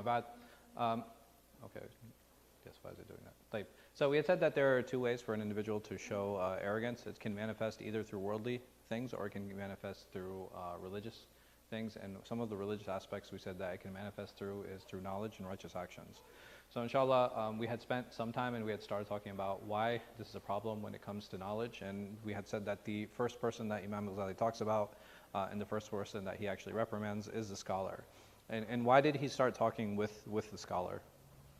bad. Okay, guess why is it doing that? Like, so we had said that there are two ways for an individual to show arrogance. It can manifest either through worldly things or it can manifest through religious things. And some of the religious aspects we said that it can manifest through is through knowledge and righteous actions. So inshallah, we had spent some time and we had started talking about why this is a problem when it comes to knowledge. And we had said that the first person that Imam Ghazali talks about and the first person that he actually reprimands is the scholar. And why did he start talking with the scholar?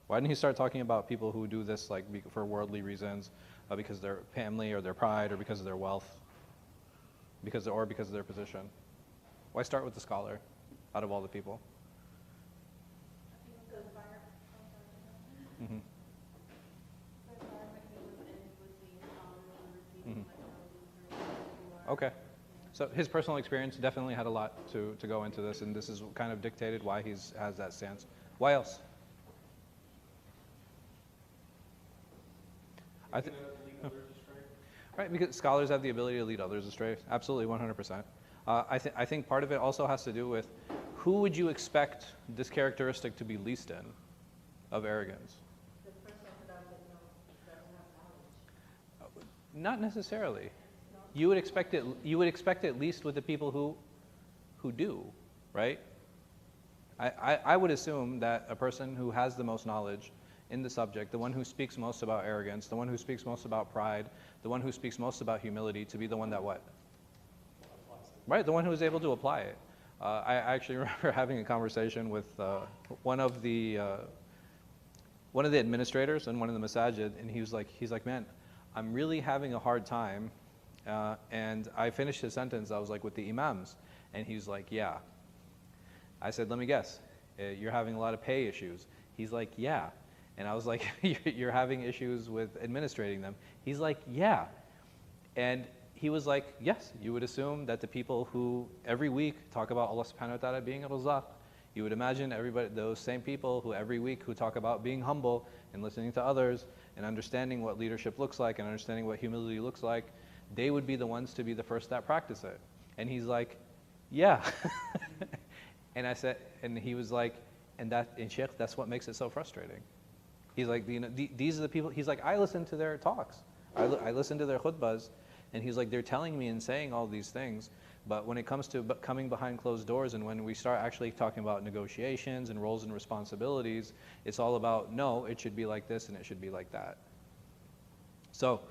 Why didn't he start talking about people who do this like for worldly reasons, because of their family or their pride or because of their wealth, because of their position? Why start with the scholar out of all the people? Mm-hmm. Mm-hmm. Okay. So his personal experience definitely had a lot to go into this, and this is kind of dictated why he has that stance. Why else? Right, because scholars have the ability to lead others astray. Absolutely, 100%. I think part of it also has to do with who would you expect this characteristic to be least in of arrogance? The person who doesn't have knowledge. Not necessarily. You would expect it. You would expect it least with the people who do, right? I would assume that a person who has the most knowledge in the subject, the one who speaks most about arrogance, the one who speaks most about pride, the one who speaks most about humility, to be the one that what? Right, the one who is able to apply it. I actually remember having a conversation with one of the administrators in one of the masajid, and he's like, man, I'm really having a hard time. And I finished his sentence. I was like, with the imams, and he's like, yeah. I said, let me guess, you're having a lot of pay issues. He's like, yeah. And I was like, you're having issues with administrating them. He's like, yeah. And he was like, yes, you would assume that the people who every week talk about Allah subhanahu wa ta'ala being Razaq, you would imagine everybody, those same people who every week who talk about being humble and listening to others and understanding what leadership looks like and understanding what humility looks like, they would be the ones to be the first that practice it. And he's like, yeah. And I said, and he was like, and Sheikh, that's what makes it so frustrating. He's like, these are the people, he's like, I listen to their talks. I listen to their khutbahs, and he's like, they're telling me and saying all these things, but when it comes to coming behind closed doors and when we start actually talking about negotiations and roles and responsibilities, it's all about, no, it should be like this and it should be like that. So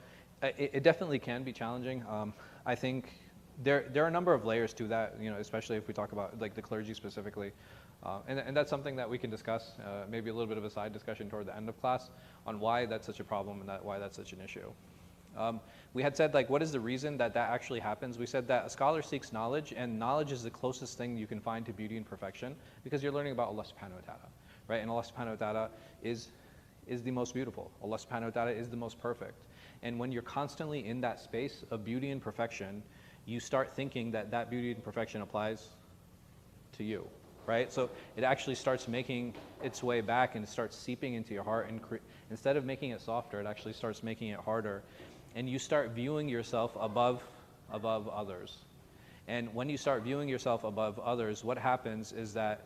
it definitely can be challenging. I think there are a number of layers to that, especially if we talk about like the clergy specifically. And that's something that we can discuss, maybe a little bit of a side discussion toward the end of class on why that's such a problem and why that's such an issue. We had said, like, what is the reason that actually happens? We said that a scholar seeks knowledge, and knowledge is the closest thing you can find to beauty and perfection because you're learning about Allah subhanahu wa ta'ala, right? And Allah subhanahu wa ta'ala is the most beautiful. Allah subhanahu wa ta'ala is the most perfect. And when you're constantly in that space of beauty and perfection, you start thinking that beauty and perfection applies to you. Right? So it actually starts making its way back and it starts seeping into your heart, and instead of making it softer, it actually starts making it harder. And you start viewing yourself above others. And when you start viewing yourself above others, what happens is that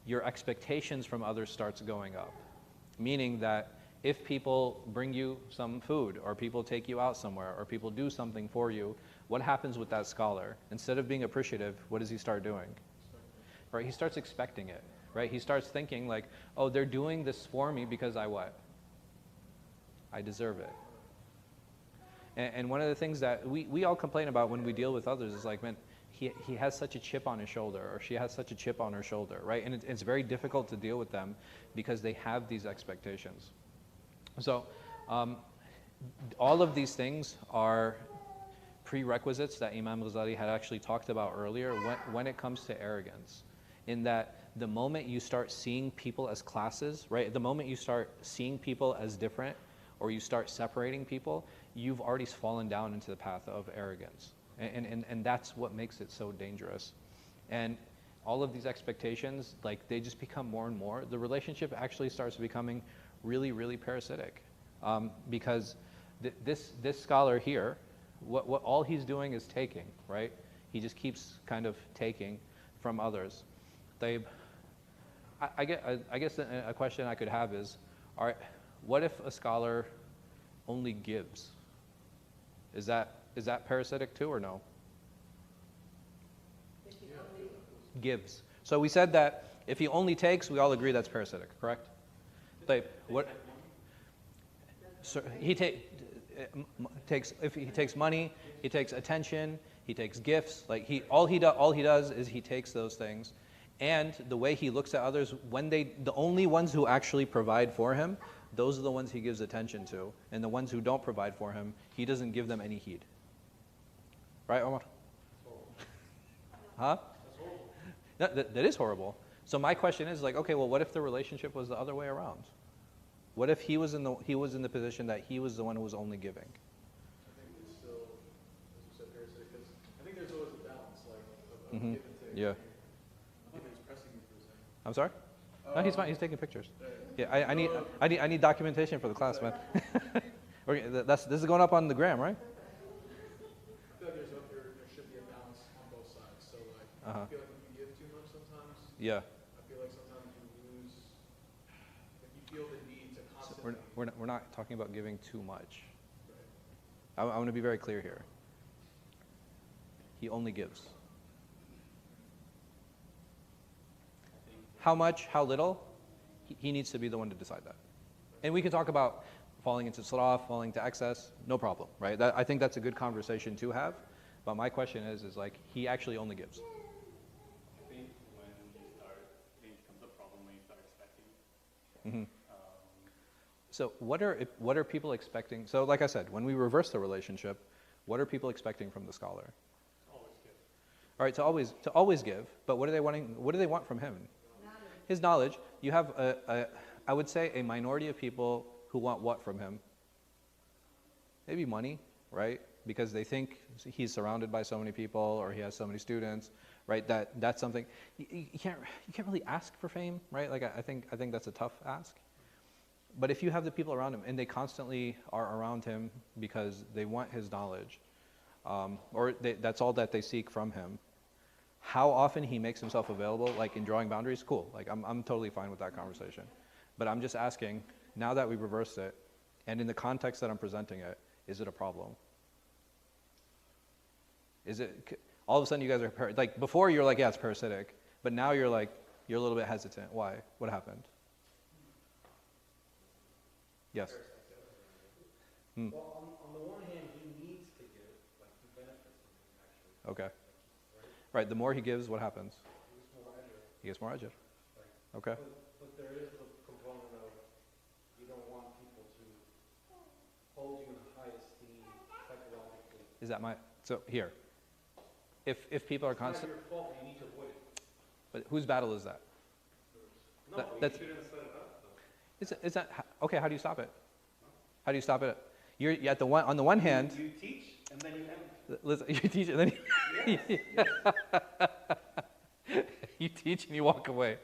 your expectations from others starts going up. Meaning that if people bring you some food, or people take you out somewhere, or people do something for you, what happens with that scholar? Instead of being appreciative, what does he start doing? Right, he starts expecting it, right? He starts thinking like, oh, they're doing this for me because I what? I deserve it. And one of the things that we all complain about when we deal with others is like, man, he has such a chip on his shoulder, or she has such a chip on her shoulder, right? And it's very difficult to deal with them because they have these expectations. So all of these things are prerequisites that Imam Ghazali had actually talked about earlier when it comes to arrogance. In that the moment you start seeing people as classes, right? The moment you start seeing people as different, or you start separating people, you've already fallen down into the path of arrogance. And that's what makes it so dangerous. And all of these expectations, like, they just become more and more. The relationship actually starts becoming really, really parasitic. Because this scholar here, what all he's doing is taking, right? He just keeps kind of taking from others. I guess a question I could have is, what if a scholar only gives? Is that parasitic too, or no? Gives. So we said that if he only takes, we all agree that's parasitic, correct? Like what? So he takes, if he takes money, he takes attention, he takes gifts. Like all he does is he takes those things, and the way he looks at others, the only ones who actually provide for him, those are the ones he gives attention to, and the ones who don't provide for him, he doesn't give them any heed. Right, Omar? Huh? That is horrible. So my question is like, okay, well, what if the relationship was the other way around? What if he was in the position that he was the one who was only giving? I think it's still, as you said, parasitic, because I think there's always a balance, like, of give and take. Yeah. I think he's pressing me for a second. I'm sorry? No, he's fine. He's taking pictures. Yeah, I need documentation for the class, man. Okay, this is going up on the gram, right? I feel like there should be a balance on both sides. So like, I feel like if you give too much sometimes, Yeah. I feel like sometimes you lose, like you feel the need to constantly. We're not talking about giving too much. Right. I want to be very clear here. He only gives. How much, how little, he needs to be the one to decide that. And we can talk about falling into saraf, falling to excess, no problem, right? I think that's a good conversation to have. But my question is like, he actually only gives. I think it becomes a problem when you start expecting. So what are people expecting? So like I said, when we reverse the relationship, what are people expecting from the scholar? Always give. All right, to always give, but what are they wanting? What do they want from him? His knowledge. You have I would say a minority of people who want what from him? Maybe money, right? Because they think he's surrounded by so many people, or he has so many students, right? That's something you can't really ask for fame, right? Like I think that's a tough ask. But if you have the people around him and they constantly are around him because they want his knowledge, or that's all that they seek from him, how often he makes himself available, like in drawing boundaries, cool. Like I'm totally fine with that conversation. But I'm just asking, now that we've reversed it, and in the context that I'm presenting it, is it a problem? Is it, all of a sudden you guys are, like before you're like, yeah, it's parasitic, but now you're like, you're a little bit hesitant. Why? What happened? Yes? Well, on the one hand, he needs to give, like he benefits from it, actually. Okay. Right, the more he gives, what happens? He gets more ajr. He gets more ajr. Right. Okay. But there is the component of you don't want people to hold you in high esteem psychologically. Is that so here, if people are It's not constant, your fault, you need to avoid it. but whose battle is that? No, that's, you shouldn't set it up, though. is that, okay, how do you stop it? How do you stop it? You're at on the one hand, You teach, and then you end. listen, you teach and then you teach and you walk away.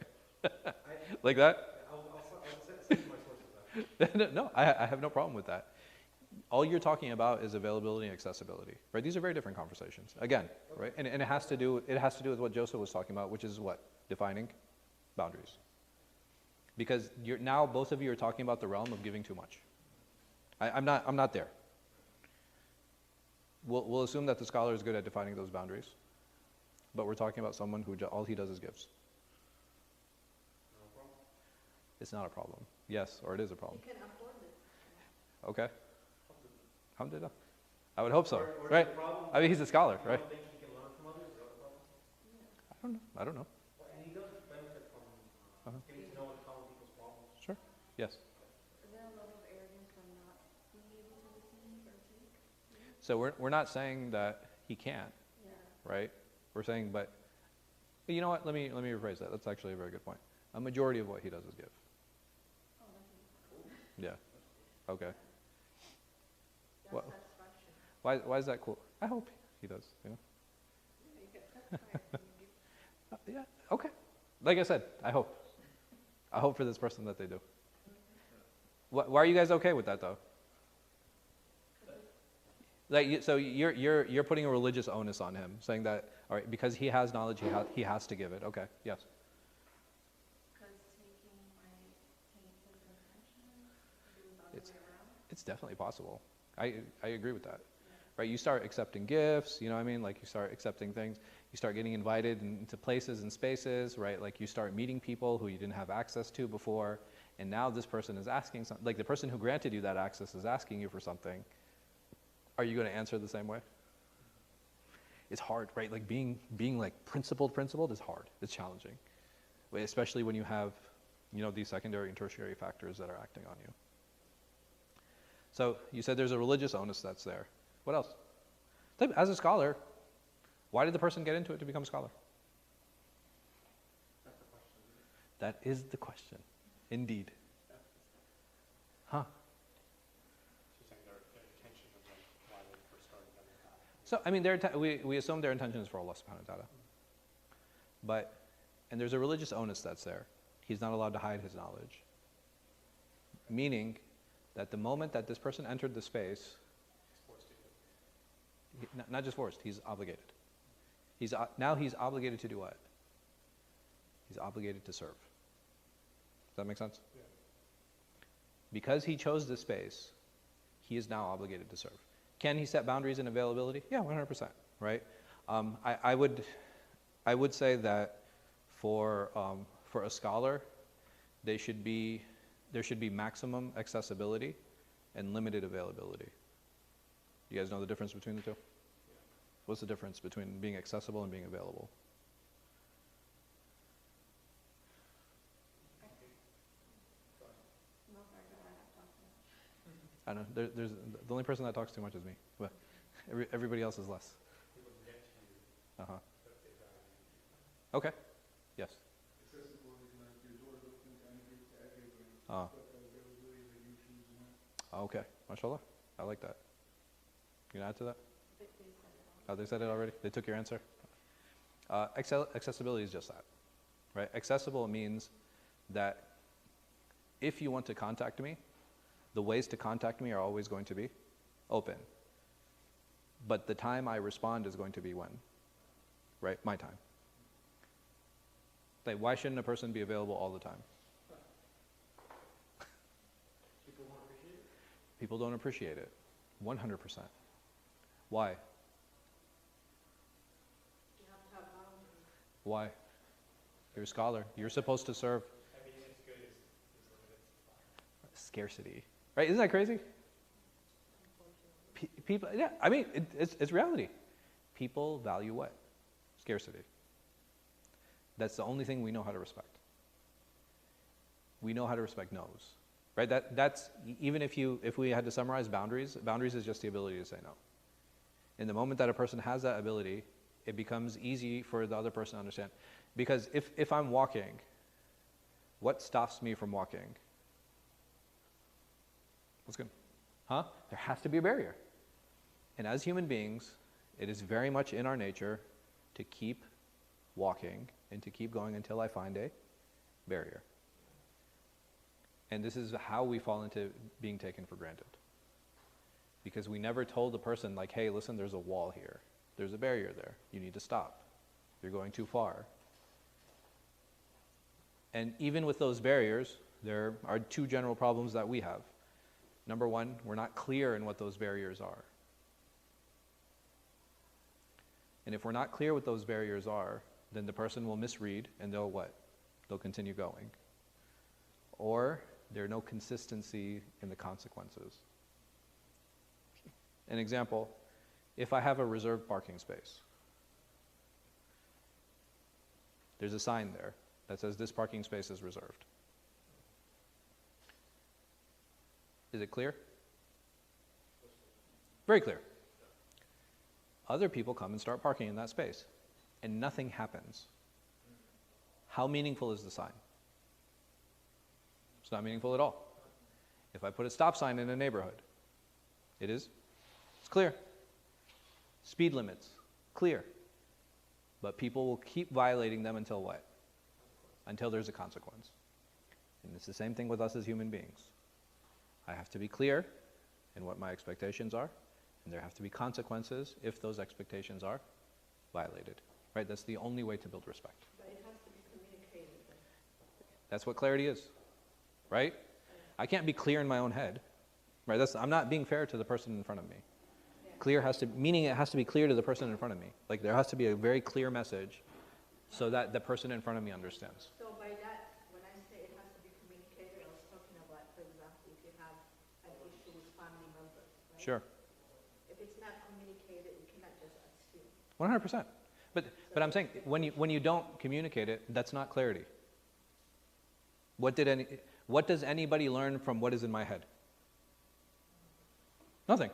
Like that? I'll send you my sources of that. No, I have no problem with that. All you're talking about is availability and accessibility, right? These are very different conversations. Again, right? And it has to do with what Joseph was talking about, which is what? Defining boundaries. Because now both of you are talking about the realm of giving too much. I'm not there. We'll assume that the scholar is good at defining those boundaries, but we're talking about someone who all he does is gives. No problem. It's not a problem. Yes, or it is a problem. He can afford it. Okay. Alhamdulillah. I would hope so, Or right? the problem, I mean, he's a scholar, you right? don't think he can learn from others? Is that the problem? I don't know. Well, and he does benefit from getting to know and solve people's problems. Sure. Yes. Is there a lot of arrogance from not being able to receive or take? So we're not saying that he can't, Yeah. right? We're saying, but you know what? Let me rephrase that. That's actually a very good point. A majority of what he does is give. Oh, that's cool. Yeah. Okay. That's Well, satisfaction. why is that cool? I hope he does. You know. Yeah, you get satisfied. Yeah. Okay. Like I said, I hope. I hope for this person that they do. Why are you guys okay with that though? Like, so you're putting a religious onus on him, saying that all right, because he has knowledge, he has to give it. Okay. Yes. Because It's definitely possible. I agree with that. Right? You start accepting gifts, you know what I mean? Like you start accepting things. You start getting invited into places and spaces, right? Like you start meeting people who you didn't have access to before. And now this person is asking something, like the person who granted you that access is asking you for something. Are you going to answer the same way? It's hard, right? Like being like principled is hard. It's challenging. Especially when you have, these secondary and tertiary factors that are acting on you. So you said there's a religious onus that's there. What else? As a scholar, why did the person get into it to become a scholar? That's the question. That is the question. Indeed. Huh? She's saying their intention of like why they first started on the path. So, I mean, we assume their intention is for Allah subhanahu wa ta'ala. But, and there's a religious onus that's there. He's not allowed to hide his knowledge. Meaning that the moment that this person entered the space, not just forced, he's obligated. Now he's obligated to do what? He's obligated to serve. Does that make sense? Yeah. Because he chose this space, he is now obligated to serve. Can he set boundaries and availability? Yeah, 100%, right? I would say that for a scholar, there should be maximum accessibility and limited availability. You guys know the difference between the two? What's the difference between being accessible and being available? No, sorry, go ahead, I've talked too much. I don't know. There's the only person that talks too much is me. But everybody else is less. People get to you, Uh-huh. but they value you. Okay. Yes. Accessible is like your doors open to everybody, Uh, but the availability that you choose not. okay. MashaAllah. I like that. You can add to that? They said it all. Oh, they said it already? They took your answer? Accessibility is just that, right? Accessible means that if you want to contact me, the ways to contact me are always going to be open. But the time I respond is going to be when? Right? My time. Like, why shouldn't a person be available all the time? People won't appreciate it. People don't appreciate it. 100%. Why? You have to have boundaries. Why? You're a scholar. You're supposed to serve. I mean, it's good as limited supply. Scarcity. Right? Isn't that crazy? People, yeah, I mean, it's reality. People value what? Scarcity. That's the only thing we know how to respect. We know how to respect no's. Right? That's, even if we had to summarize boundaries is just the ability to say no. In the moment that a person has that ability, it becomes easy for the other person to understand. Because if I'm walking, what stops me from walking? What's good? Huh? There has to be a barrier. And as human beings, it is very much in our nature to keep walking and to keep going until I find a barrier. And this is how we fall into being taken for granted. Because we never told the person, like, hey, listen, there's a wall here. There's a barrier there. You need to stop. You're going too far. And even with those barriers, there are two general problems that we have. Number one, we're not clear in what those barriers are. And if we're not clear what those barriers are, then the person will misread and they'll what? They'll continue going. Or there's no consistency in the consequences. An example, if I have a reserved parking space, there's a sign there that says this parking space is reserved. Is it clear? Very clear. Other people come and start parking in that space, and nothing happens. How meaningful is the sign? It's not meaningful at all. If I put a stop sign in a neighborhood, it is? It's clear. Speed limits, clear. But people will keep violating them until what? Until there's a consequence. And it's the same thing with us as human beings. I have to be clear in what my expectations are, and there have to be consequences if those expectations are violated. Right? That's the only way to build respect. But it has to be communicated. That's what clarity is. Right? I can't be clear in my own head. Right? I'm not being fair to the person in front of me. Clear has to, meaning it has to be clear to the person in front of me. Like there has to be a very clear message so that the person in front of me understands. So by that, when I say it has to be communicated, I was talking about, for example, if you have an issue with family members, right? Sure. If it's not communicated, you cannot just assume. 100%. But I'm saying when you don't communicate it, that's not clarity. What does anybody learn from what is in my head? Nothing.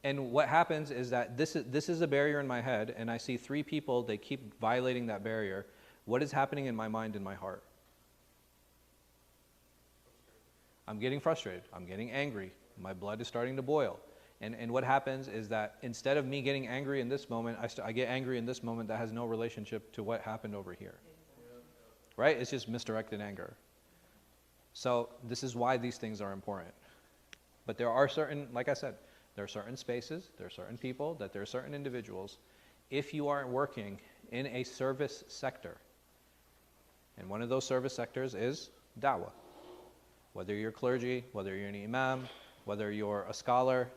And what happens is that this is a barrier in my head, and I see 3 people, they keep violating that barrier. What is happening in my mind and my heart? I'm getting frustrated. I'm getting angry. My blood is starting to boil. And what happens is that instead of me getting angry in this moment, I get angry in this moment that has no relationship to what happened over here. Right? It's just misdirected anger. So this is why these things are important. But there are certain, like I said, there are certain spaces, there are certain people, that there are certain individuals. If you are working in a service sector, and one of those service sectors is da'wah. Whether you're clergy, whether you're an imam, whether you're a scholar,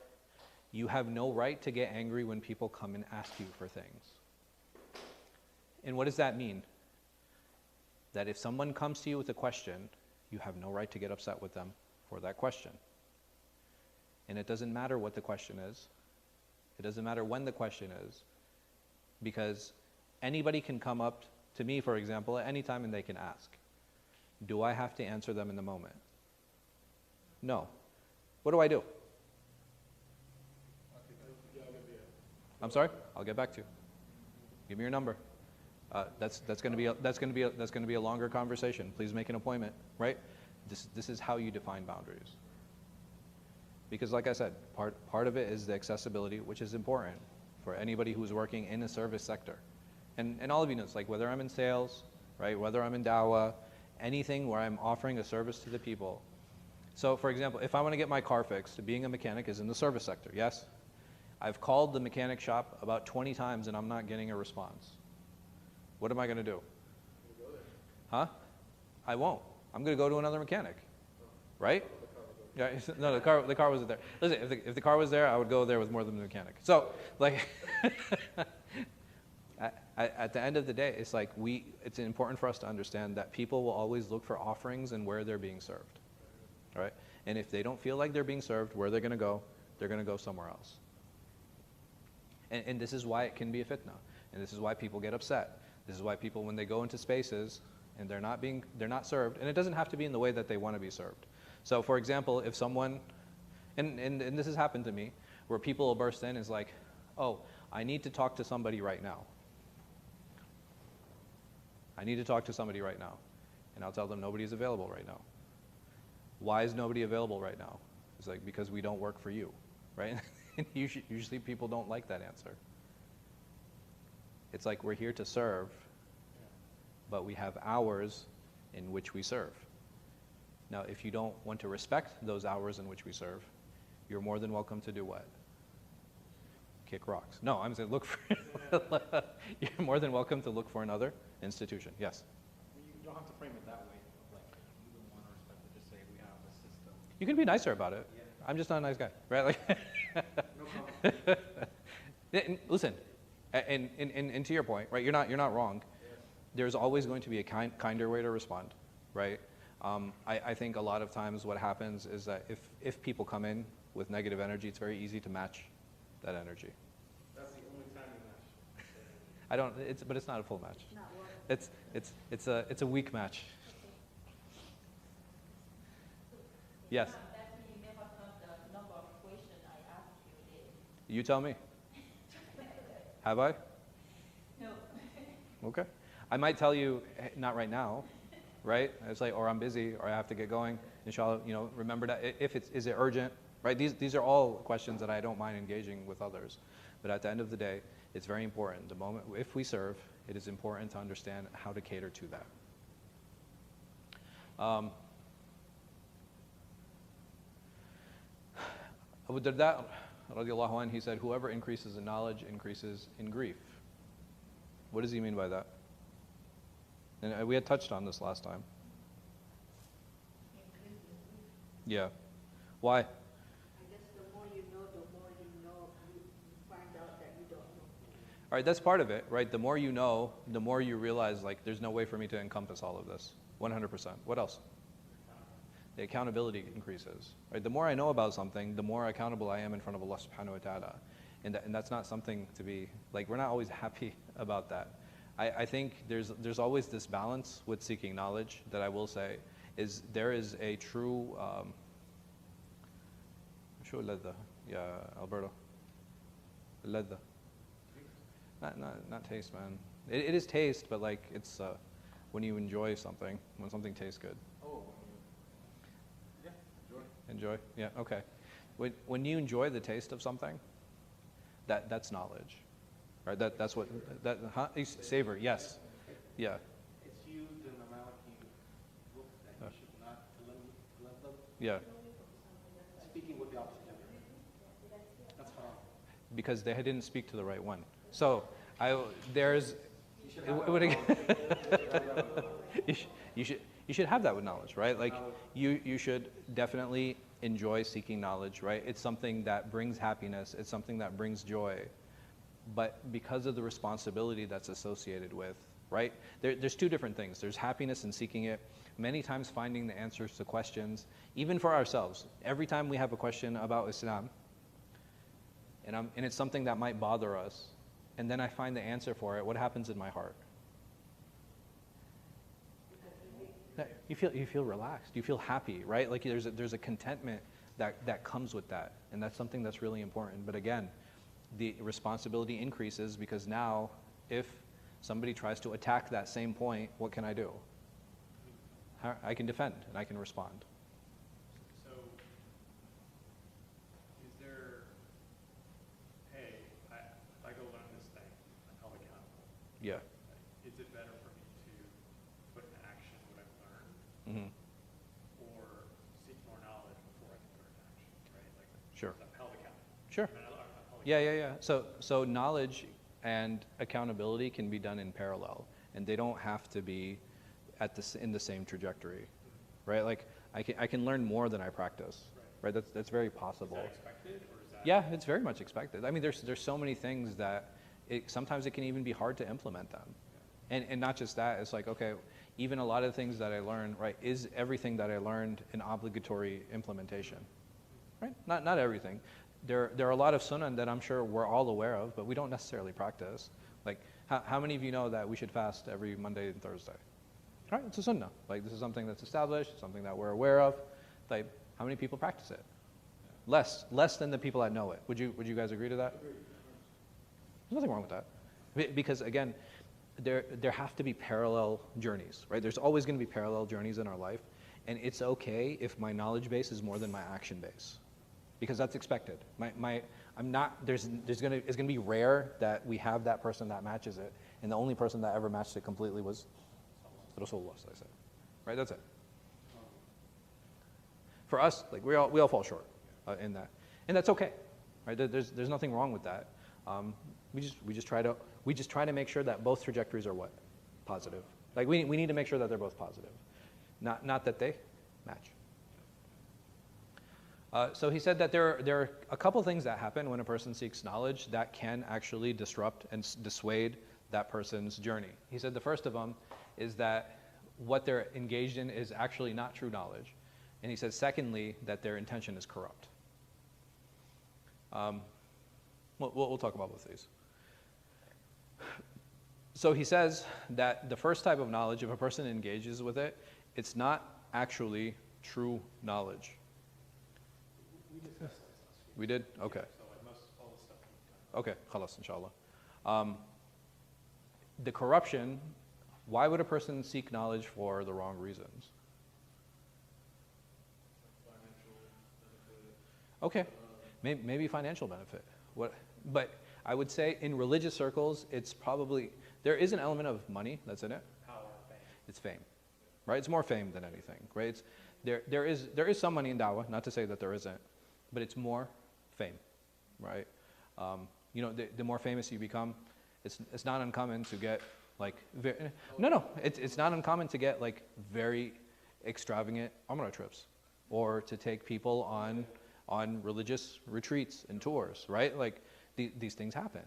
you have no right to get angry when people come and ask you for things. And what does that mean? That if someone comes to you with a question, you have no right to get upset with them for that question. And it doesn't matter what the question is. It doesn't matter when the question is. Because anybody can come up to me, for example, at any time and they can ask. Do I have to answer them in the moment? No. What do? I'm sorry? I'll get back to you. Give me your number. That's going to be a longer conversation. Please make an appointment, right? This is how you define boundaries. Because like I said, part of it is the accessibility, which is important for anybody who's working in a service sector. And all of you know, it's like whether I'm in sales, right? Whether I'm in da'wah, anything where I'm offering a service to the people. So for example, if I want to get my car fixed, being a mechanic is in the service sector, yes? I've called the mechanic shop about 20 times and I'm not getting a response. What am I going to do? Huh? I won't. I'm going to go to another mechanic, right? Yeah, no, the car wasn't there. Listen, if the car was there, I would go there with more than the mechanic. So, like, at the end of the day, it's like it's important for us to understand that people will always look for offerings and where they're being served, all right? And if they don't feel like they're being served, where they're going to go somewhere else. And this is why it can be a fitna. And this is why people get upset. This is why people, when they go into spaces and they're not served, and it doesn't have to be in the way that they want to be served. So for example, if someone, and this has happened to me, where people will burst in and is like, oh, I need to talk to somebody right now. I need to talk to somebody right now. And I'll tell them nobody's available right now. Why is nobody available right now? It's like, because we don't work for you, right? And usually people don't like that answer. It's like we're here to serve, but we have hours in which we serve. Now, if you don't want to respect those hours in which we serve, you're more than welcome to do what? Kick rocks. No, I'm saying look for, you're more than welcome to look for another institution. Yes? You don't have to frame it that way. Like, you don't want to respect it, just say we have a system. You can be nicer about it. Yeah. I'm just not a nice guy, right? Like, No problem. listen, and to your point, right? You're not wrong. Yeah. There's always going to be a kinder way to respond, right? I think a lot of times what happens is that if people come in with negative energy, it's very easy to match that energy. That's the only time you match. But it's not a full match. Not one. It's a weak match. Yes. That you never count the number of questions I asked you today. You tell me. Have I? No. Okay. I might tell you, hey, not right now, right? It's like, or I'm busy, or I have to get going. Inshallah, remember that. Is it urgent, right? These are all questions that I don't mind engaging with others. But at the end of the day, it's very important. The moment, if we serve, it is important to understand how to cater to that. Abu Darda, radiallahu anh, he said, whoever increases in knowledge increases in grief. What does he mean by that? And we had touched on this last time. Yeah. Why? I guess the more you know, you find out that you don't know. All right, that's part of it, right? The more you know, the more you realize, like, there's no way for me to encompass all of this. 100%. What else? The accountability increases, right? The more I know about something, the more accountable I am in front of Allah subhanahu wa ta'ala. And that's not something to be, like, we're not always happy about that. I think there's always this balance with seeking knowledge that I will say is there is a true, شو اللذة يا Alberto? اللذة. Not taste, man. It is taste, but like it's when you enjoy something, when something tastes good. Oh, yeah, enjoy. Enjoy? Yeah, okay. When you enjoy the taste of something, that's knowledge, right? That's what, savor, yes. Yeah. It's used in the Maliki book that you should not let them. Yeah. Speaking with the opposite gender. That's haram. Because they didn't speak to the right one. So there's, you should have that with knowledge, right? Like you should definitely enjoy seeking knowledge, right? It's something that brings happiness. It's something that brings joy. But because of the responsibility that's associated with, right? There's two different things. There's happiness in seeking it. Many times finding the answers to questions, even for ourselves. Every time we have a question about Islam, and it's something that might bother us, and then I find the answer for it, what happens in my heart? You feel relaxed. You feel happy, right? Like there's a contentment that comes with that, and that's something that's really important. But again, the responsibility increases because now, if somebody tries to attack that same point, what can I do? I can defend and I can respond. So, is there, hey, if I go learn this thing, I'm held accountable. Yeah. Is it better for me to put in action what I've learned, Mm-hmm. or seek more knowledge before I can put it in action, right? Like, Sure. I'm held accountable. Sure. I'm held Yeah. So knowledge and accountability can be done in parallel, and they don't have to be in the same trajectory, right? Like I can learn more than I practice, right? That's very possible. Is that expected, or is that? Yeah, it's very much expected. I mean, there's so many things that sometimes it can even be hard to implement them, and not just that. It's like, okay, even a lot of the things that I learned, right? Is everything that I learned an obligatory implementation, right? Not everything. There are a lot of sunnah that I'm sure we're all aware of, but we don't necessarily practice. Like, how many of you know that we should fast every Monday and Thursday? Right, it's a sunnah. Like, this is something that's established, something that we're aware of. Like, how many people practice it? Less than the people that know it. Would you guys agree to that? There's nothing wrong with that. Because again, there have to be parallel journeys, right? There's always going to be parallel journeys in our life, and it's okay if my knowledge base is more than my action base, because that's expected. It's going to be rare that we have that person that matches it, and the only person that ever matched it completely was Rasulullah, I said. Right, that's it. For us, like we all fall short in that, and that's okay. Right, there's nothing wrong with that. We just try to make sure that both trajectories are what? Positive. Like we need to make sure that they're both positive, not that they match. So he said that there are a couple things that happen when a person seeks knowledge that can actually disrupt and dissuade that person's journey. He said the first of them is that what they're engaged in is actually not true knowledge. And he says secondly, that their intention is corrupt. We'll talk about both of these. So he says that the first type of knowledge, if a person engages with it, it's not actually true knowledge. We discussed this last week. We did? Okay. So like most all the stuff we've done. Okay, khalas, inshallah. The corruption, why would a person seek knowledge for the wrong reasons? Financial benefit. Okay, maybe financial benefit. But I would say in religious circles, it's probably, there is an element of money that's in it. Power, fame. It's fame, right? It's more fame than anything, right? There is some money in dawah, not to say that there isn't, but it's more fame, right? The more famous you become, it's not uncommon to get like, it's not uncommon to get like very extravagant Umrah trips. or to take people on religious retreats and tours, right? Like these things happen.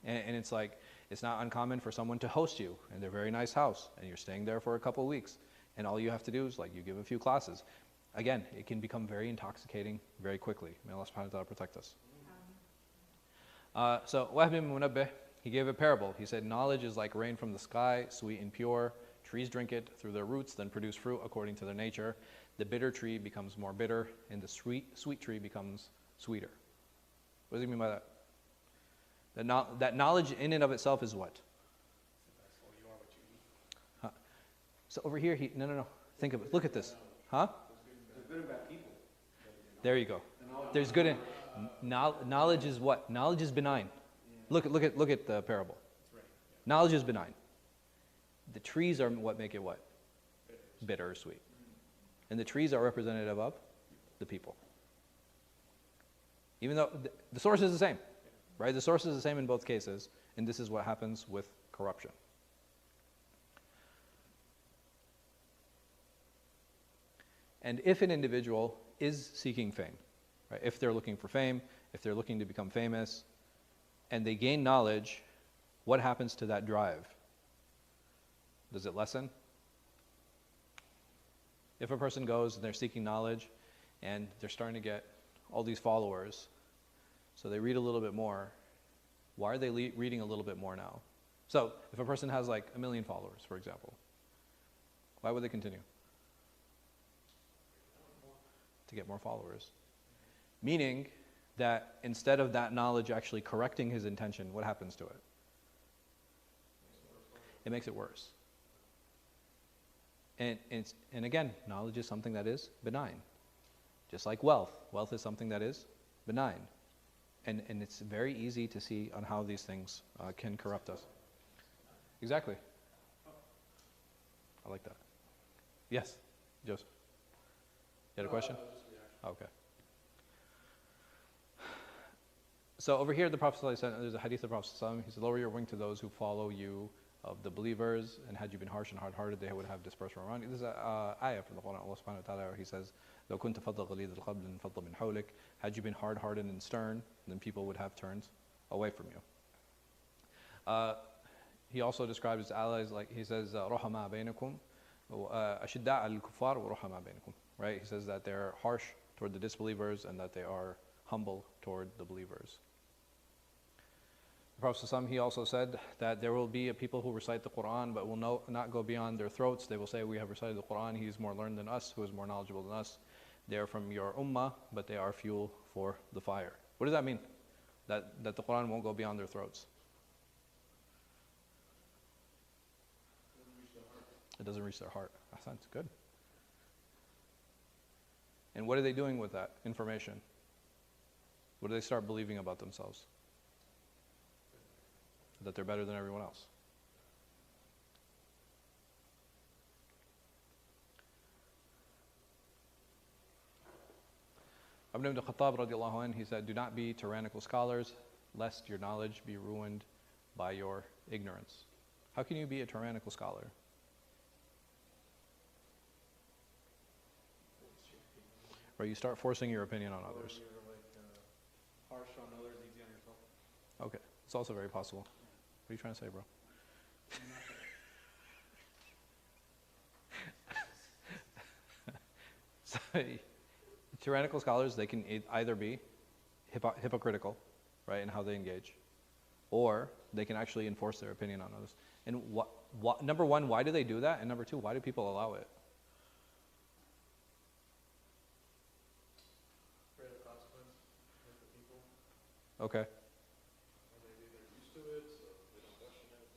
And it's like, it's not uncommon for someone to host you in their very nice house, and you're staying there for a couple of weeks, and all you have to do is like, you give a few classes. Again, it can become very intoxicating very quickly. May Allah subhanahu wa ta'ala protect us. So Wahb ibn Munabbih, he gave a parable. He said, knowledge is like rain from the sky, sweet and pure. Trees drink it through their roots, then produce fruit according to their nature. The bitter tree becomes more bitter, and the sweet tree becomes sweeter. What does he mean by that? That knowledge in and of itself is what? Huh? So over here, no. Think of it. Look at this. Huh? There's good and bad people. There you go. There's good and knowledge is what? Knowledge is benign. Look at the parable. Knowledge is benign. The trees are what make it what? Bitter or sweet. And the trees are representative of the people. Even though the source is the same, right? The source is the same in both cases, and this is what happens with corruption. And if an individual is seeking fame, right? If they're looking for fame, if they're looking to become famous, and they gain knowledge, what happens to that drive? Does it lessen? If a person goes and they're seeking knowledge and they're starting to get all these followers, so they read a little bit more, why are they reading a little bit more now? So if a person has like 1 million followers, for example, why would they continue? To get more followers. Meaning that instead of that knowledge actually correcting his intention, what happens to it? It makes it worse. And again, knowledge is something that is benign. Just like wealth. Wealth is something that is benign. And it's very easy to see on how these things can corrupt us. Exactly. I like that. Yes, Joseph. You had a question? Okay. So over here, the Prophet ﷺ, there's a hadith of the Prophet ﷺ, he said, lower your wing to those who follow you of the believers, and had you been harsh and hard-hearted, they would have dispersed from around you. This is an ayah from the Quran, Allah subhanahu wa ta'ala, where he says, لو كنت فظا غليظ القلب لانفضوا من حولك. Had you been hard-hearted and stern, then people would have turned away from you. He also describes his allies like, he says, رحماء بينكم أشداء على الكفار ورحماء بينكم. Right? He says that they're harsh toward the disbelievers and that they are humble toward the believers. The Prophet ﷺ, he also said that there will be a people who recite the Quran but will not go beyond their throats. They will say, we have recited the Quran, he is more learned than us, who is more knowledgeable than us. They are from your ummah, but they are fuel for the fire. What does that mean? That the Quran won't go beyond their throats. It doesn't reach their heart. That's good. And what are they doing with that information? What do they start believing about themselves? That they're better than everyone else. Ibn Khattab radiallahu anhu, he said, do not be tyrannical scholars, lest your knowledge be ruined by your ignorance. How can you be a tyrannical scholar? Right, you start forcing your opinion on others. You're like harsh on others, easy on yourself. Okay, it's also very possible. What are you trying to say, bro? So, tyrannical scholars, they can either be hypocritical, right, in how they engage, or they can actually enforce their opinion on others. And number one, why do they do that? And number two, why do people allow it? Afraid of consequence with the people. Okay. Or maybe they're used to it, so they don't question it.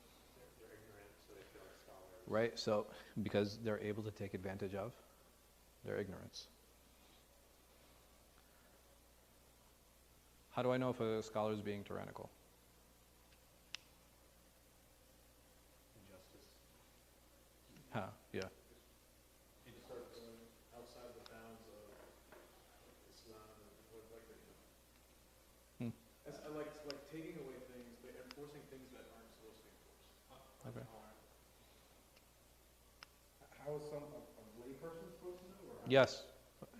They're ignorant, so they feel like scholars. Right, so because they're able to take advantage of their ignorance. How do I know if a scholar is being tyrannical? Injustice. Huh, yeah. You just start going outside the bounds of Islam and what like As I like taking away things, but enforcing things that aren't supposed to be enforced. Okay. How is a layperson supposed to know? Or Yes.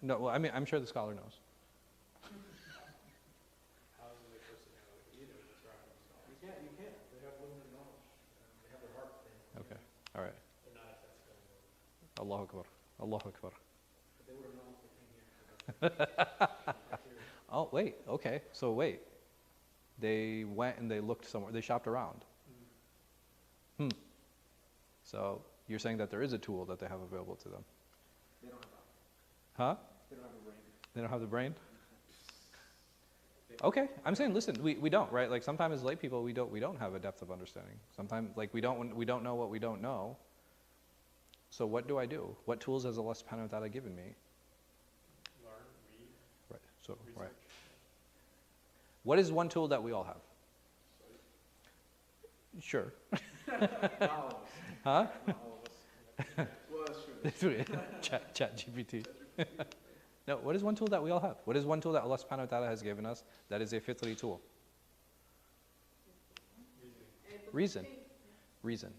No, well, I mean, I'm sure the scholar knows. How does it make personality either? That's right. You can't. They have limited knowledge. They have their heart thing. Okay, all right. They're not at that skill. Allahu Akbar. Allahu Akbar. But they would have known if they came here. Oh, wait, okay, so wait. They went and they looked somewhere, they shopped around. So you're saying that there is a tool that they have available to them? They don't have that. Huh? They don't have a brain. They don't have the brain? Okay, I'm saying, listen, we don't, right? Like sometimes as lay people, we don't have a depth of understanding. Sometimes, like we don't know what we don't know. So what do I do? What tools has Allah subhanahu wa ta'ala given me? Learn, read, Right, so, research. right. What is one tool that we all have? Sure. Huh? Well, that's true. Chat GPT. No, what is one tool that we all have? What is one tool that Allah subhanahu wa ta'ala has given us that is a fitri tool? Reason. Reason.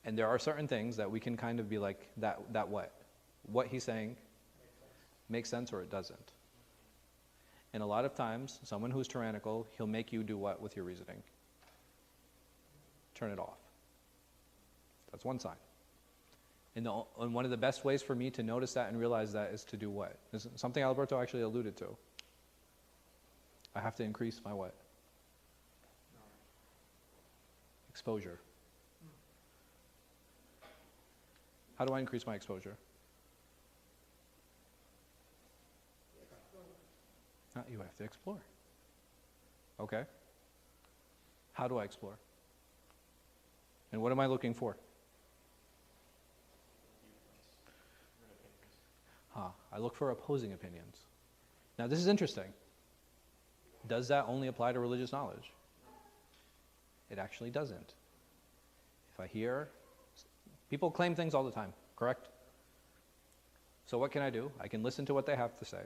And there are certain things that we can kind of be like, that what? What he's saying makes sense or it doesn't. And a lot of times, someone who's tyrannical, he'll make you do what with your reasoning? Turn it off. That's one sign. And one of the best ways for me to notice that and realize that is to do what? This is something Alberto actually alluded to. I have to increase my what? Exposure. How do I increase my exposure? You have to explore. Okay. How do I explore? And what am I looking for? I look for opposing opinions. Now this is interesting. Does that only apply to religious knowledge? It actually doesn't. If I hear, people claim things all the time, correct? So what can I do? I can listen to what they have to say.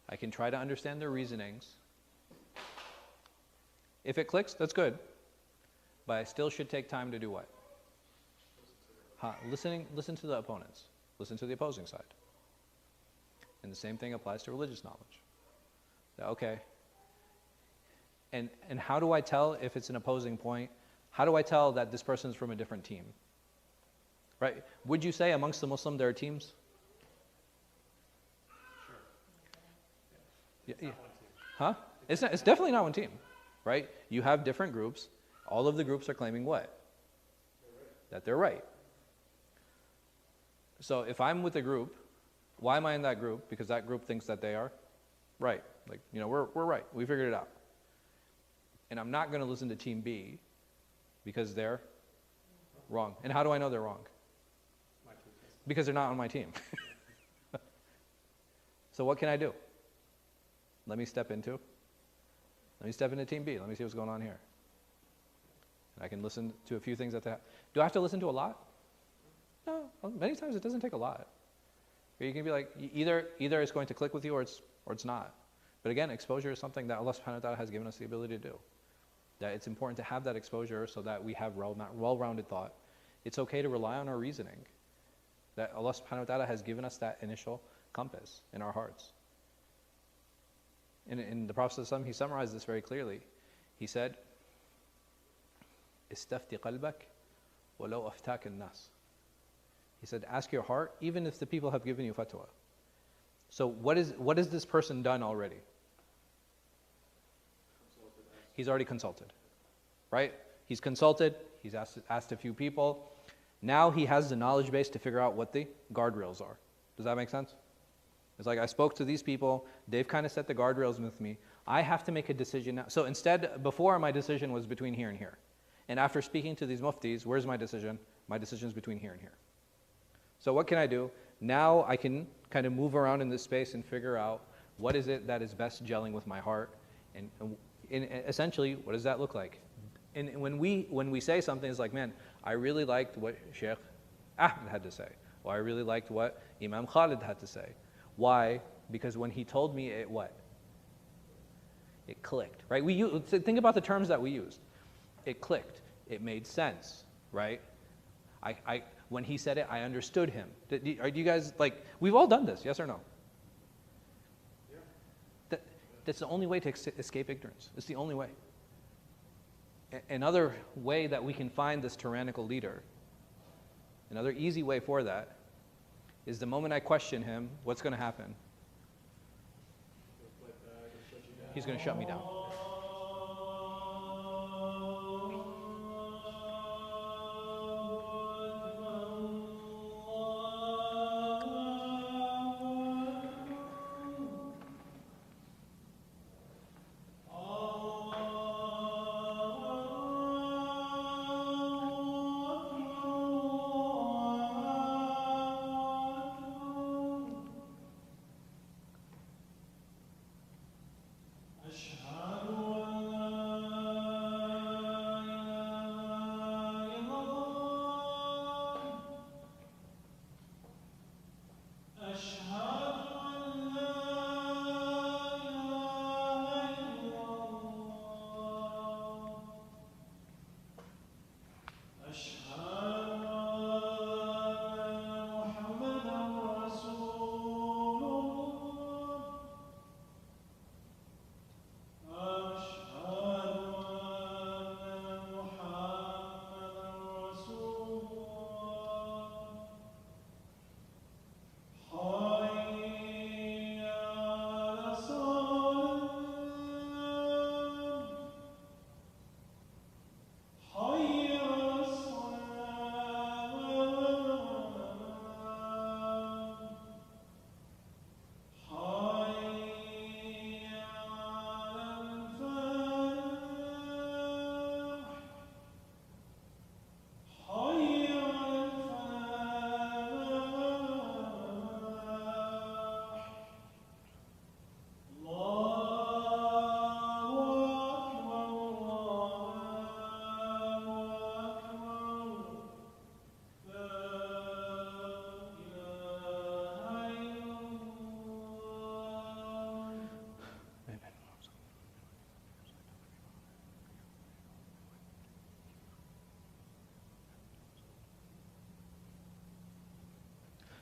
I can try to understand their reasonings. If it clicks, that's good. But I still should take time to do what? Listen to the opponents. Listen to the opposing side. And the same thing applies to religious knowledge. Okay. And how do I tell if it's an opposing point? How do I tell that this person is from a different team? Right? Would you say amongst the Muslim there are teams? Yeah, yeah. Huh? It's definitely not one team, right? You have different groups. All of the groups are claiming what? That they're right. So if I'm with a group, why am I in that group? Because that group thinks that they are right. Like, we're right. We figured it out. And I'm not going to listen to team B because they're wrong. And how do I know they're wrong? Because they're not on my team. So what can I do? Let me step into team B. Let me see what's going on here. And I can listen to a few things that they have. Do I have to listen to a lot? No. Many times it doesn't take a lot. You can be like, either it's going to click with you or it's not. But again, exposure is something that Allah subhanahu wa ta'ala has given us the ability to do. That it's important to have that exposure so that we have well-rounded thought. It's okay to rely on our reasoning. That Allah subhanahu wa ta'ala has given us that initial compass in our hearts. In the Prophet ﷺ, he summarized this very clearly. He said, "Istafti qalbak, walau aftak al-nas." He said, ask your heart, even if the people have given you fatwa. So what has this person done already? He's already consulted, right? He's consulted, he's asked a few people. Now he has the knowledge base to figure out what the guardrails are. Does that make sense? It's like I spoke to these people, they've kind of set the guardrails with me. I have to make a decision now. So instead, before my decision was between here and here. And after speaking to these muftis, where's my decision? My decision is between here and here. So what can I do? Now I can kind of move around in this space and figure out what is it that is best gelling with my heart, and essentially, what does that look like? And when we say something, it's like, man, I really liked what Sheikh Ahmed had to say, or I really liked what Imam Khalid had to say. Why? Because when he told me it, what? It clicked, right? Think about the terms that we used. It clicked. It made sense, right? When he said it, I understood him. Are you guys, like, we've all done this, yes or no? Yeah. That's the only way to escape ignorance. It's the only way. Another way that we can find this tyrannical leader, another easy way for that, is the moment I question him, what's going to happen? He's going to shut me down.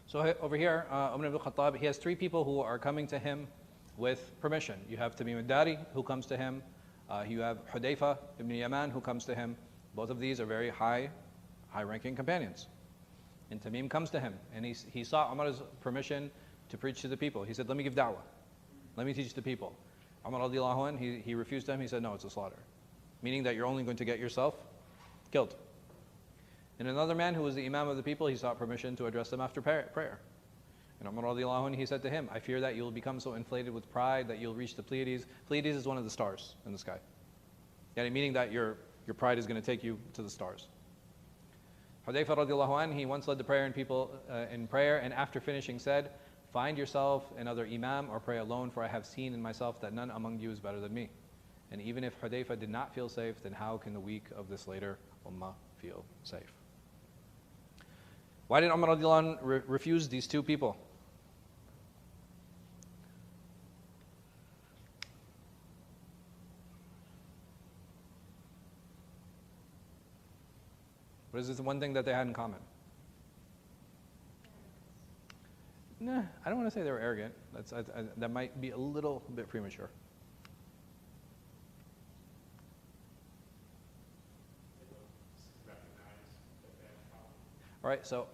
So over here, Umar ibn Khattab, he has three people who are coming to him with permission. You have Tamim al-Dari who comes to him. You have Hudayfa ibn Yaman who comes to him. Both of these are very high-ranking companions. And Tamim comes to him, and he sought Umar's permission to preach to the people. He said, let me give da'wah. Let me teach the people. Umar radiallahu anh, he refused him. He said, no, it's a slaughter. Meaning that you're only going to get yourself killed. And another man who was the Imam of the people, he sought permission to address them after prayer. And Umar radiallahu anh, he said to him, I fear that you'll become so inflated with pride that you'll reach the Pleiades. Pleiades is one of the stars in the sky. Meaning that your pride is going to take you to the stars. Hudayfa radiallahu anh, he once led the prayer in people in prayer, and after finishing said, find yourself another Imam or pray alone, for I have seen in myself that none among you is better than me. And even if Hudayfa did not feel safe, then how can the weak of this later ummah feel safe? Why did Umar radiallahu anh refuse these two people? What is the one thing that they had in common? Nah, I don't want to say they were arrogant. That might be a little bit premature. All right, so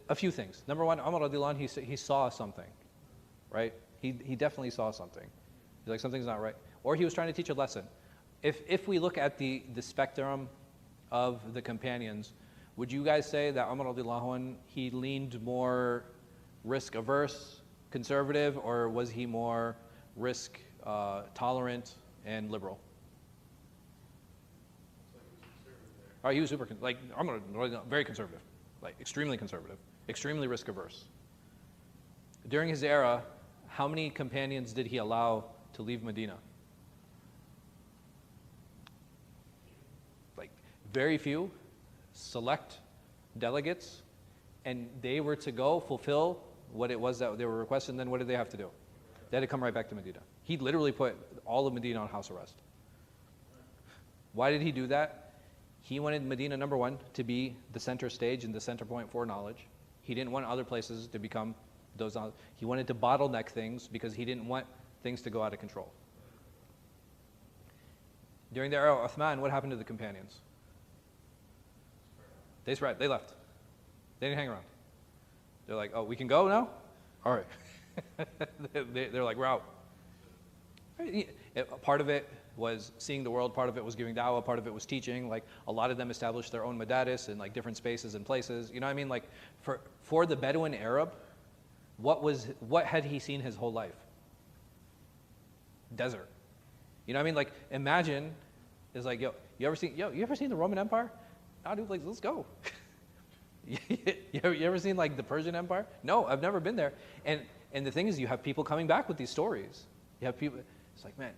a few things. Number one, Umar radiallahu anh, he saw something, right? He definitely saw something. He's like, something's not right. Or he was trying to teach a lesson. If we look at the spectrum of the companions, would you guys say that Umar radiallahu anh, he leaned more risk averse, conservative, or was he more risk tolerant and liberal? Oh, he was super, like, Umar, very conservative, like extremely conservative, extremely risk averse. During his era, how many companions did he allow to leave Medina? Like, very few, select delegates, and they were to go fulfill what it was that they were requested, and then what did they have to do? They had to come right back to Medina. He literally put all of Medina on house arrest. Why did he do that? He wanted Medina, number one, to be the center stage and the center point for knowledge. He didn't want other places to become those. He wanted to bottleneck things because he didn't want things to go out of control. During the era of Uthman, what happened to the companions? They spread. They left. They didn't hang around. They're like, oh, we can go now? All right. They're like, we're out. Part of it was seeing the world, part of it was giving da'wah, part of it was teaching. Like, a lot of them established their own madaris in like different spaces and places. You know what I mean? Like, for the Bedouin Arab, what had he seen his whole life? Desert. You know what I mean? Like, imagine, it's like, you ever seen the Roman Empire? Nah, dude, like, let's go. you ever seen like the Persian Empire? No, I've never been there. And the thing is, you have people coming back with these stories. You have people, it's like, man,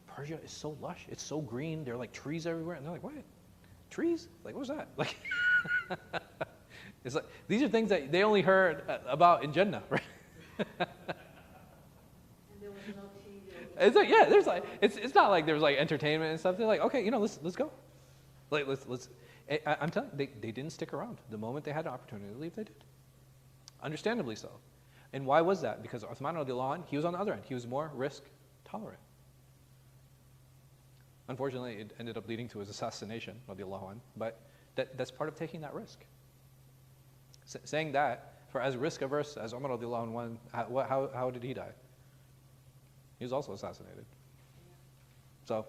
Persia is so lush, it's so green, there are like trees everywhere, and they're like, what? Trees? Like, what's that? Like, it's like, these are things that they only heard about in Jannah, right? And there was no TV. It's like, yeah, there's like, it's not like there's like entertainment and stuff. They're like, okay, let's go. Like, let's. I'm telling you, they didn't stick around. The moment they had an opportunity to leave, they did. Understandably so. And why was that? Because Uthman radiallahu anh, he was on the other end. He was more risk tolerant. Unfortunately, it ended up leading to his assassination, radiallahu anh. But that's part of taking that risk. Saying that, for as risk averse as Umar radiallahu anh, how did he die? He was also assassinated. So,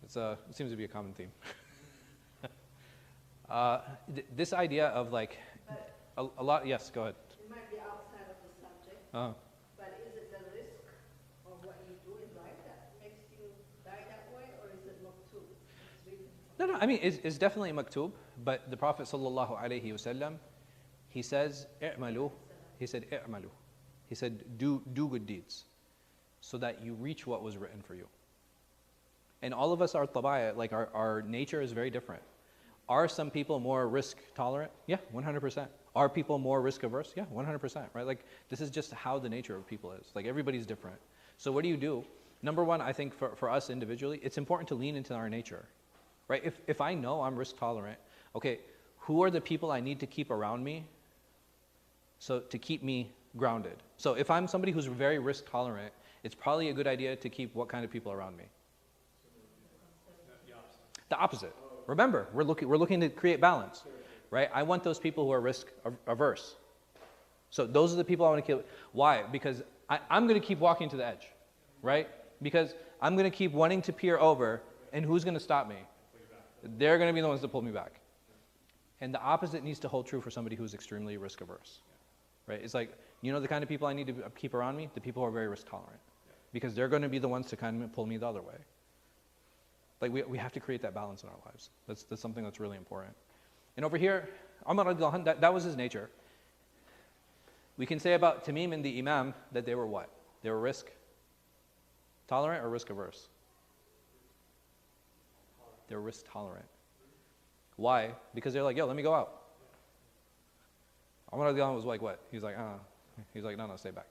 it seems to be a common theme. This idea of like, a lot, yes, go ahead. It might be outside of the subject, but is it the risk of what you do in life that makes you die that way, or is it maktub? No, I mean, it's definitely maktub, but the Prophet sallallahu alaihi wasallam, he says, i'malu, he said, i'malu. He said, do good deeds, so that you reach what was written for you. And all of us are tabaya, like our nature is very different. Are some people more risk tolerant? Yeah, 100%. Are people more risk averse? Yeah, 100%, right? Like, this is just how the nature of people is. Like, everybody's different. So what do you do? Number one, I think for us individually, it's important to lean into our nature, right? If I know I'm risk tolerant, okay, who are the people I need to keep around me so to keep me grounded? So if I'm somebody who's very risk tolerant, it's probably a good idea to keep what kind of people around me? The opposite. Remember, we're looking to create balance, right? I want those people who are risk averse. So those are the people I want to keep. Why? Because I'm going to keep walking to the edge, right? Because I'm going to keep wanting to peer over, and who's going to stop me? They're going to be the ones that pull me back. And the opposite needs to hold true for somebody who's extremely risk averse, right? It's like, the kind of people I need to keep around me? The people who are very risk tolerant. Because they're going to be the ones to kind of pull me the other way. Like, we have to create that balance in our lives. That's something that's really important. And over here, Umar radiallahu anh, that was his nature. We can say about Tamim and the Imam that they were what? They were risk tolerant or risk averse? They were risk tolerant. Why? Because they're like, yo, let me go out. Umar radiallahu anh was like, what? He's like, He's like, no, stay back.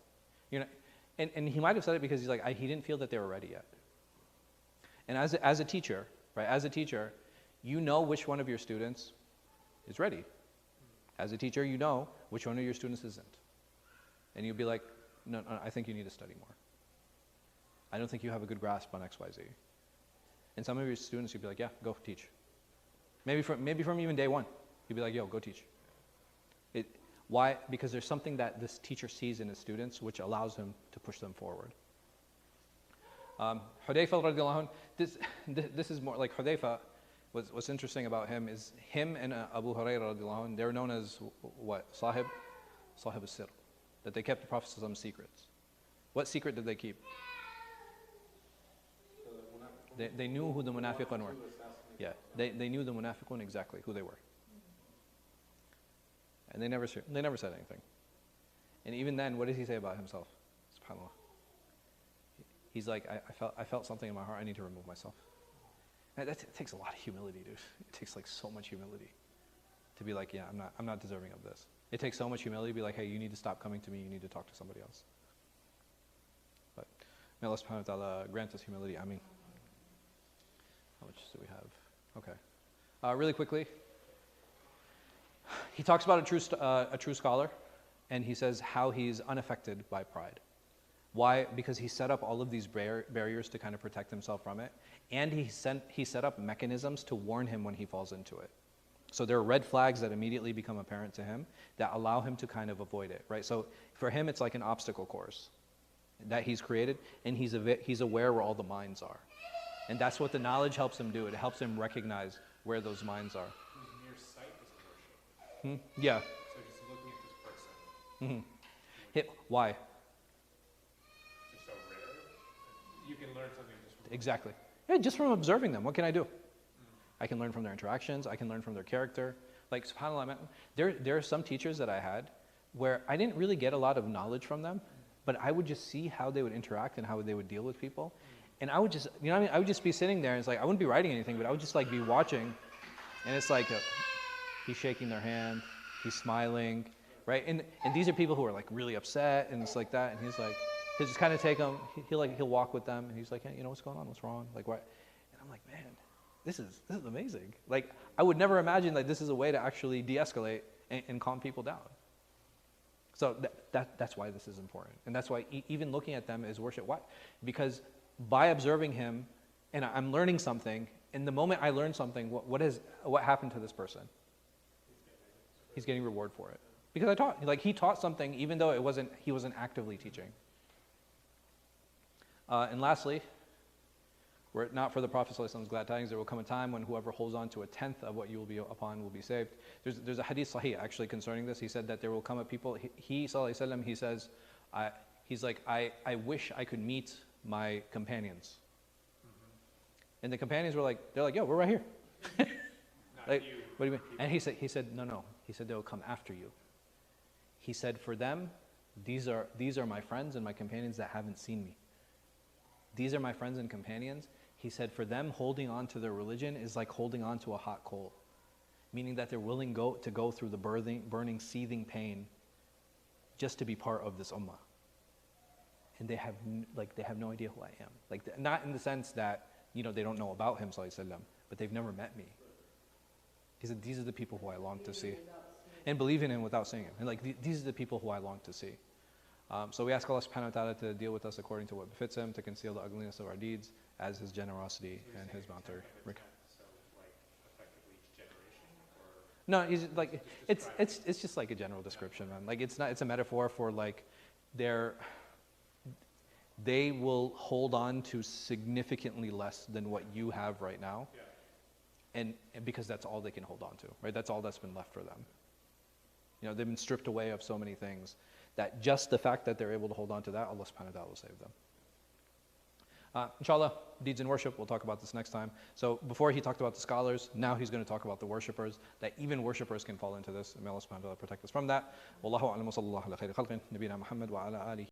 And he might have said it because he's like, he didn't feel that they were ready yet. And as a teacher, right, as a teacher, you know which one of your students is ready. As a teacher, you know which one of your students isn't. And you'll be like, no, I think you need to study more. I don't think you have a good grasp on X, Y, Z. And some of your students, you'll be like, yeah, go teach. Maybe from even day one, you'll be like, yo, go teach. Why? Because there's something that this teacher sees in his students which allows him to push them forward. Hudayfa radiallahu anh, this is more like Hudayfa. What's interesting about him is him and Abu Hurairah radiallahu anh, they're known as what? Sahib al-sir. That they kept the Prophet's secrets. What secret did they keep? They knew who the munafiqun were. Yeah, they knew the munafiqun exactly who they were. And they never said anything. And even then, what does he say about himself? SubhanAllah. He's like, I felt something in my heart. I need to remove myself. And that takes a lot of humility, dude. It takes like so much humility to be like, yeah, I'm not deserving of this. It takes so much humility to be like, hey, you need to stop coming to me. You need to talk to somebody else. But may Allah subhanahu wa ta'ala grant us humility. I mean, how much do we have? Okay. Really quickly, he talks about a true scholar, and he says how he's unaffected by pride. Why? Because he set up all of these barriers to kind of protect himself from it, and he set up mechanisms to warn him when he falls into it. So there are red flags that immediately become apparent to him that allow him to kind of avoid it, right? So for him, it's like an obstacle course that he's created, and he's aware where all the mines are. And that's what the knowledge helps him do. It helps him recognize where those mines are. Whose mere sight is worship. Yeah. So just looking at this person. Why? Just so rare. You can learn something just from Exactly. Yeah, just from observing them. What can I do? I can learn from their interactions. I can learn from their character. Like, subhanAllah, man, there are some teachers that I had where I didn't really get a lot of knowledge from them, but I would just see how they would interact and how they would deal with people. And I would just, you know what I mean? I would just be sitting there, and it's like, I wouldn't be writing anything, but I would just like be watching. And it's like, he's shaking their hand, he's smiling, right? And these are people who are like really upset, and it's like that. And he's like, he'll just kind of take them, he'll walk with them, and he's like, hey, you know, what's going on? What's wrong? Like, what? And I'm like, man, this is amazing. Like, I would never imagine that this is a way to actually de-escalate and calm people down. So that's why this is important. And that's why even looking at them is worship. Why? Because by observing him, and I'm learning something, and the moment I learn something, what happened to this person? He's getting reward for it. Because he taught something even though he wasn't actively teaching. And lastly, were it not for the Prophet ﷺ's glad tidings, there will come a time when whoever holds on to a tenth of what you will be upon will be saved. There's a hadith sahih actually concerning this. He said that there will come a people, he says, he's like, I wish I could meet my companions. And the companions were like, they're like, yo, we're right here. Like, what do you mean? And he said, no. He said, they'll come after you. He said, for them, these are my friends and my companions that haven't seen me. These are my friends and companions. He said, for them, holding on to their religion is like holding on to a hot coal, meaning that they're willing to go through the burning, seething pain just to be part of this ummah. And they have no idea who I am. Like, not in the sense that, you know, they don't know about him, sallallahu alaihi wasallam, but they've never met me. He said, these are the people who I long to see. And believe in him without seeing him. And like, these are the people who I long to see. So we ask Allah subhanahu wa ta'ala to deal with us according to what befits him, to conceal the ugliness of our deeds as his generosity and his bounty. So, like, effectively each generation? Or No, he's like, it's just like a general description, man. Like, it's a metaphor for like, they will hold on to significantly less than what you have right now. yeah. And because that's all they can hold on to, right? That's all that's been left for them. You know, they've been stripped away of so many things that just the fact that they're able to hold on to that, Allah subhanahu wa ta'ala will save them. Inshallah, deeds in worship, we'll talk about this next time. So before he talked about the scholars, now he's going to talk about the worshippers, that even worshippers can fall into this. And may Allah subhanahu wa ta'ala protect us from that. Wallahu a'lam wa sallallahu ala khayri khalqin, nabina Muhammad wa ala alihi.